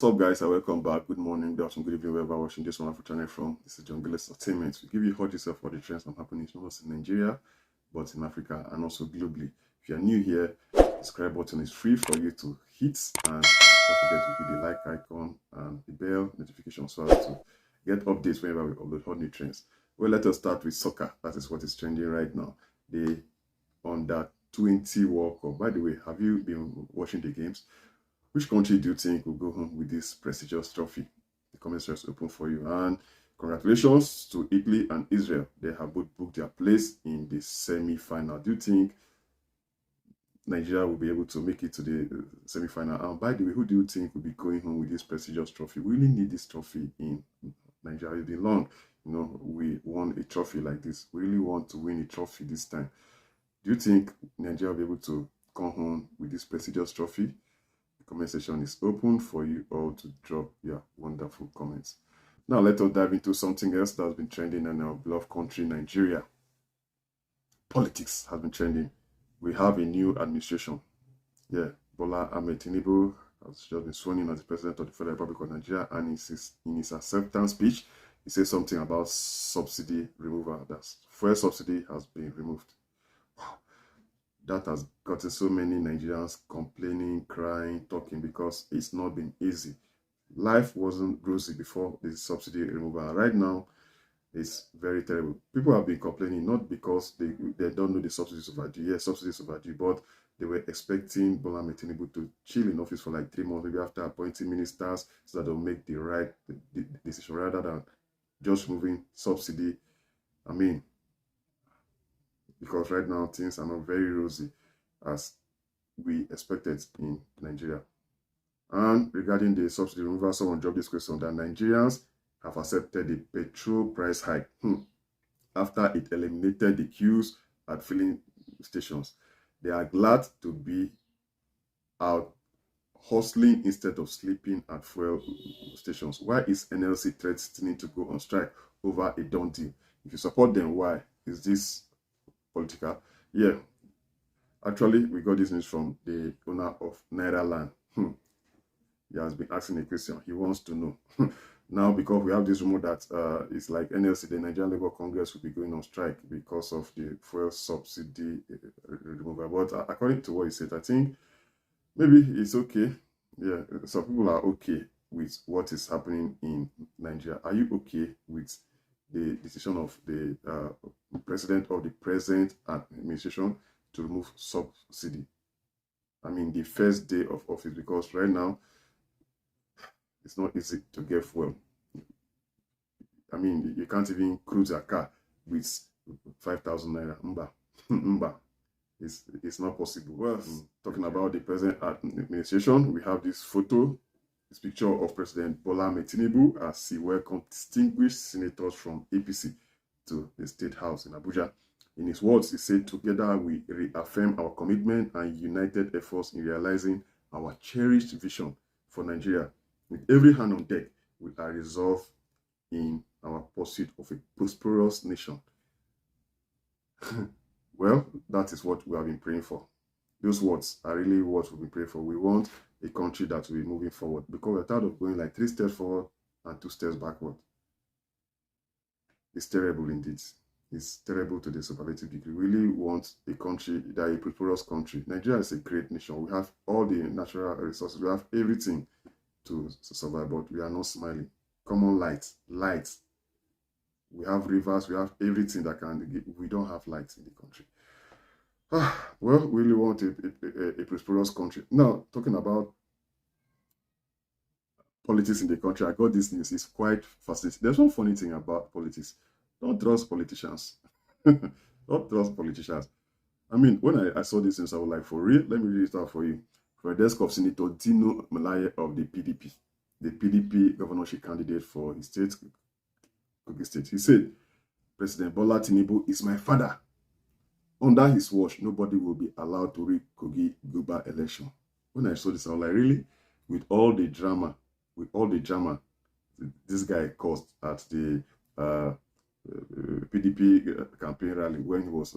What's up, guys, and welcome back. Good morning, good afternoon, good evening, wherever you're watching this wonderful channel from. This is John Gillis Entertainment. We give you hot yourself for the trends and happenings, not just in Nigeria, but in Africa and also globally. If you are new here, the subscribe button is free for you to hit, and don't forget to hit the like icon and the bell notification so as to get updates whenever we upload hot new trends. Well, let us start with soccer. That is what is trending right now. The Under-20 World Cup. By the way, have you been watching the games? Which country do you think will go home with this prestigious trophy? The comments are open for you. And congratulations to Italy and Israel. They have both booked their place in the semi-final. Do you think Nigeria will be able to make it to the semi-final? And by the way, who do you think will be going home with this prestigious trophy? We really need this trophy in Nigeria. It's been long. We won a trophy like this. We really want to win a trophy this time. Do you think Nigeria will be able to come home with this prestigious trophy? The comment section is open for you all to drop your wonderful comments. Now let us dive into something else that has been trending in our beloved country, Nigeria. Politics has been trending. We have a new administration. Bola Tinubu has just been sworn in as the president of the Federal Republic of Nigeria, and in his acceptance speech, he said something about subsidy removal. That fuel subsidy has been removed. That has gotten so many Nigerians complaining, crying, talking, because it's not been easy. Life wasn't rosy before the subsidy removal. Right now, it's very terrible. People have been complaining not because they don't know the subsidies overdue. Yes, subsidies overdue, but they were expecting Bola Tinubu to chill in office for like 3 months, maybe after appointing ministers, so that they'll make the right decision rather than just removing subsidy. Because right now things are not very rosy as we expected in Nigeria. And regarding the subsidy removal, someone dropped this question that Nigerians have accepted the petrol price hike after it eliminated the queues at filling stations. They are glad to be out hustling instead of sleeping at fuel stations. Why is NLC threatening to go on strike over a done deal? If you support them, why? Is this political? Yeah, actually we got this news from the owner of Naira Land. He has been asking a question. He wants to know now, because we have this rumor that it's like NLC, the Nigerian Labour Congress, will be going on strike because of the fuel subsidy removal. But according to what he said, I think maybe it's okay. Yeah, some people are okay with what is happening in Nigeria. Are you okay with the decision of the president of the present administration to remove subsidy? The first day of office, because right now it's not easy to get fuel. You can't even cruise a car with 5,000 naira. Mba. It's not possible. Well, talking about the present administration, we have this photo. This picture of President Bola Tinubu as he welcomed distinguished senators from APC to the State House in Abuja. In his words, he said, "Together we reaffirm our commitment and united efforts in realizing our cherished vision for Nigeria. With every hand on deck, we are resolved in our pursuit of a prosperous nation." Well, that is what we have been praying for. Those words are really what we've been praying for. We want a country that will be moving forward, because we're tired of going like 3 steps forward and 2 steps backward. It's terrible indeed. It's terrible to the superlative degree. We really want a country that is a prosperous country. Nigeria is a great nation. We have all the natural resources. We have everything to survive, but we are not smiling. Common light. We have rivers. We have everything that can give. We don't have light in the country. Well, we really want a prosperous country. Now, talking about politics in the country, I got this news. It's quite fascinating. There's one funny thing about politics. Don't trust politicians. Don't trust politicians. When I saw this news, I was like, for real? Let me read it out for you. From the desk of Senator Dino Melaye of the PDP, the PDP governorship candidate for his state, Kogi State. He said, "President Bola Tinubu is my father. Under his watch, nobody will be allowed to rig Kogi Guba election." When I saw this, I was like, really? With all the drama this guy caused at the PDP campaign rally, when he was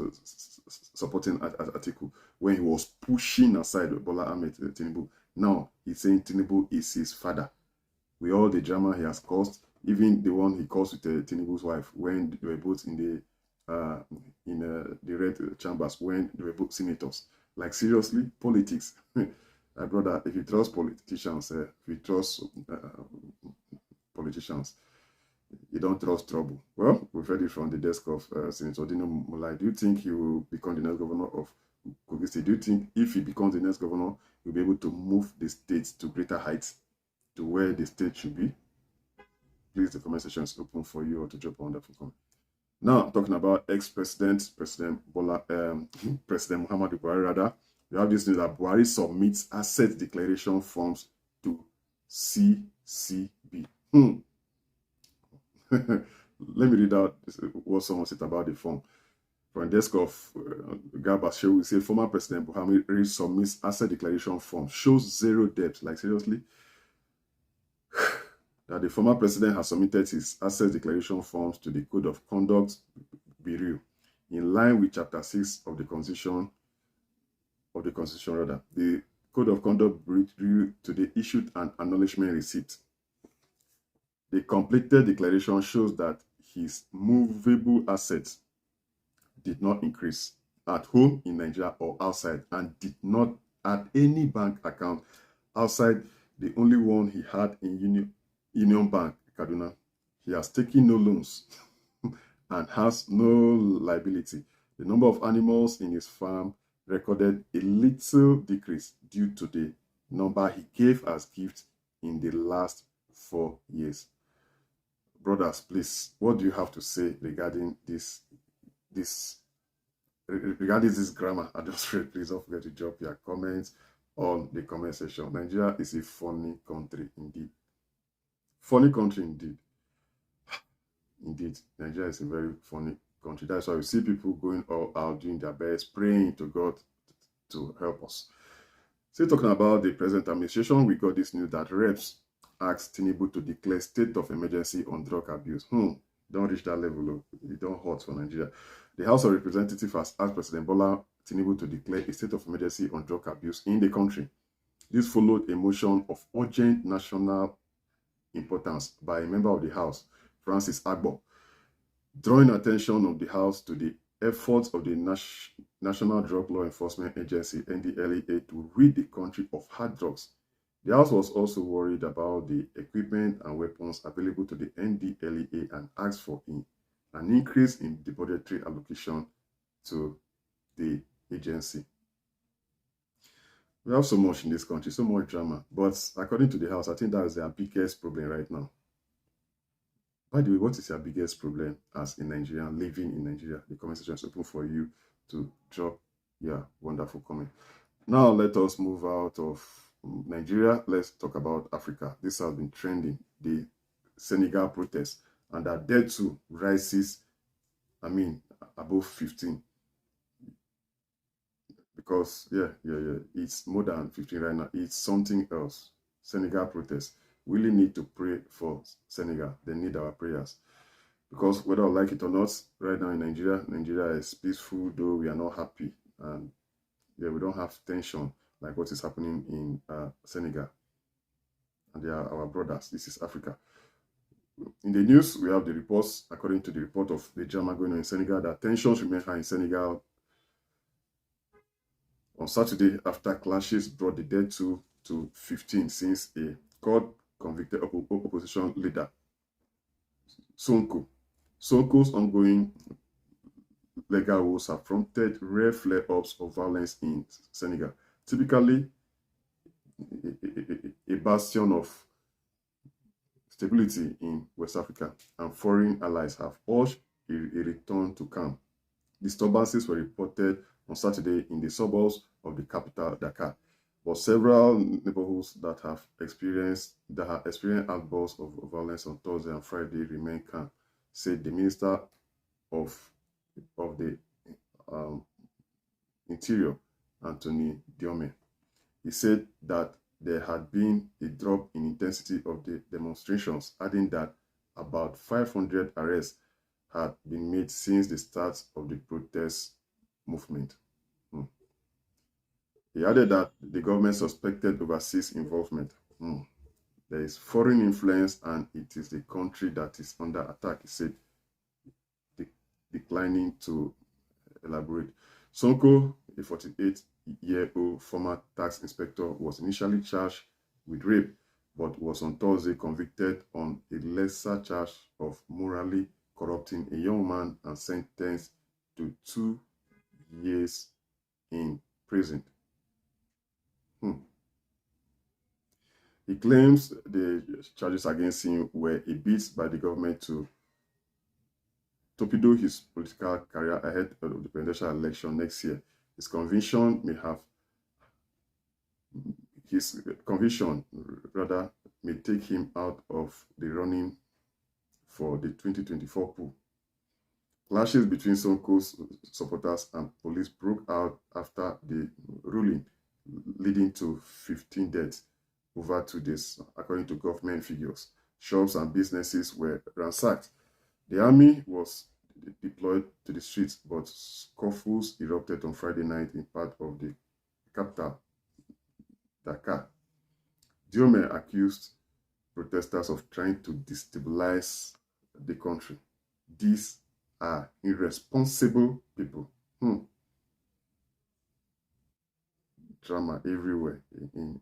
supporting Atiku, when he was pushing aside Bola Tinubu. Now he's saying Tinubu is his father. with all the drama he has caused, even the one he caused with Tinubu's wife when they were both in the red chambers when they were both senators. Like seriously, politics. My brother, if you trust politicians, if you trust politicians, you don't trust trouble. Well, we've heard it from the desk of Senator Dino. Do you think he will become the next governor of Kogi State? Do you think if he becomes the next governor, he'll be able to move the state to greater heights, to where the state should be? Please, the comment section is open for you or to drop a wonderful comment. Now, talking about ex-president, President Bola, President Muhammadu Buhari, rather, we have this news that Buhari submits asset declaration forms to CCB. Let me read out what someone said about the form. From the desk of Garba Shehu, we say former President Buhari submits asset declaration form, shows zero debt. Like seriously, that the former president has submitted his asset declaration forms to the Code of Conduct Bureau in line with Chapter 6 of the Constitution. The Code of Conduct Bureau today issued an acknowledgement receipt. The completed declaration shows that his movable assets did not increase at home in Nigeria or outside, and did not add any bank account outside the only one he had in Union Bank, Kaduna. He has taken no loans and has no liability. The number of animals in his farm recorded a little decrease due to the number he gave as gift in the last 4 years. Brothers, please, what do you have to say regarding this grammar I just read? Please don't forget to drop your comments on the comment section. Nigeria is a funny country indeed. Funny country indeed. Indeed, Nigeria is a very funny country. That's why we see people going all out, doing their best, praying to God to help us. Still talking about the present administration, we got this news that reps asked Tinubu to declare state of emergency on drug abuse. Don't reach that level. It don't hurt for Nigeria. The House of Representatives has asked President Bola Tinubu to declare a state of emergency on drug abuse in the country. This followed a motion of urgent national importance by a member of the House, Francis Agbo, drawing attention of the House to the efforts of the National Drug Law Enforcement Agency, NDLEA, to rid the country of hard drugs. The House was also worried about the equipment and weapons available to the NDLEA and asked for an increase in the budgetary allocation to the agency. We have so much in this country, so much drama. But according to the House, I think that is their biggest problem right now. By the way, what is your biggest problem as a Nigerian living in Nigeria? The comment section is open for you to drop your wonderful comment. Now let us move out of Nigeria. Let's talk about Africa. This has been trending, the Senegal protest, and that death too rises, above 15. Because it's more than 15 right now. It's something else. Senegal protest. We really need to pray for Senegal. They need our prayers. Because whether I like it or not, right now in Nigeria is peaceful, though we are not happy. And we don't have tension like what is happening in Senegal. And they are our brothers. This is Africa. In the news, we have the reports, according to the report of the drama going on in Senegal, that tensions remain high in Senegal on Saturday after clashes brought the death to 15 since a court-convicted opposition leader, Sonko's ongoing legal woes have prompted rare flare-ups of violence in Senegal, typically a bastion of stability in West Africa, and foreign allies have urged a return to calm. Disturbances were reported on Saturday in the suburbs of the capital, Dakar, but several neighborhoods that have experienced outbursts of violence on Thursday and Friday remain calm, said the Minister of the Interior, Anthony Diome. He said that there had been a drop in intensity of the demonstrations, adding that about 500 arrests had been made since the start of the protest movement. He added that the government suspected overseas involvement. There is foreign influence and it is the country that is under attack, he said, declining to elaborate. Sonko, a 48-year-old former tax inspector, was initially charged with rape, but was on Thursday convicted on a lesser charge of morally corrupting a young man and sentenced to 2 years in prison. He claims the charges against him were a bid by the government to torpedo his political career ahead of the presidential election next year. His conviction may take him out of the running for the 2024 coup. Clashes between Sonko's supporters and police broke out after the ruling, leading to 15 deaths over 2 days, according to government figures. Shops and businesses were ransacked. The army was deployed to the streets, but scuffles erupted on Friday night in part of the capital, Dakar. Diome accused protesters of trying to destabilize the country. These are irresponsible people. Drama everywhere in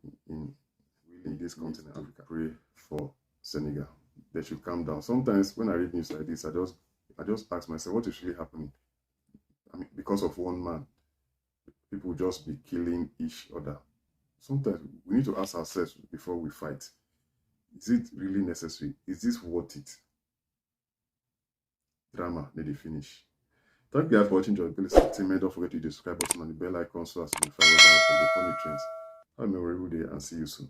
this continent, Africa. Pray for Senegal. They should calm down. Sometimes when I read news like this, I just ask myself, what is really happening? I mean, because of one man, people just be killing each other. Sometimes we need to ask ourselves before we fight, is it really necessary? Is this worth it? Drama, let it finish. Thank you guys for watching. Enjoy the entertainment. Don't forget to hit the subscribe button and the bell icon so as to be notified of the funny trends. Have a memorable day and see you soon.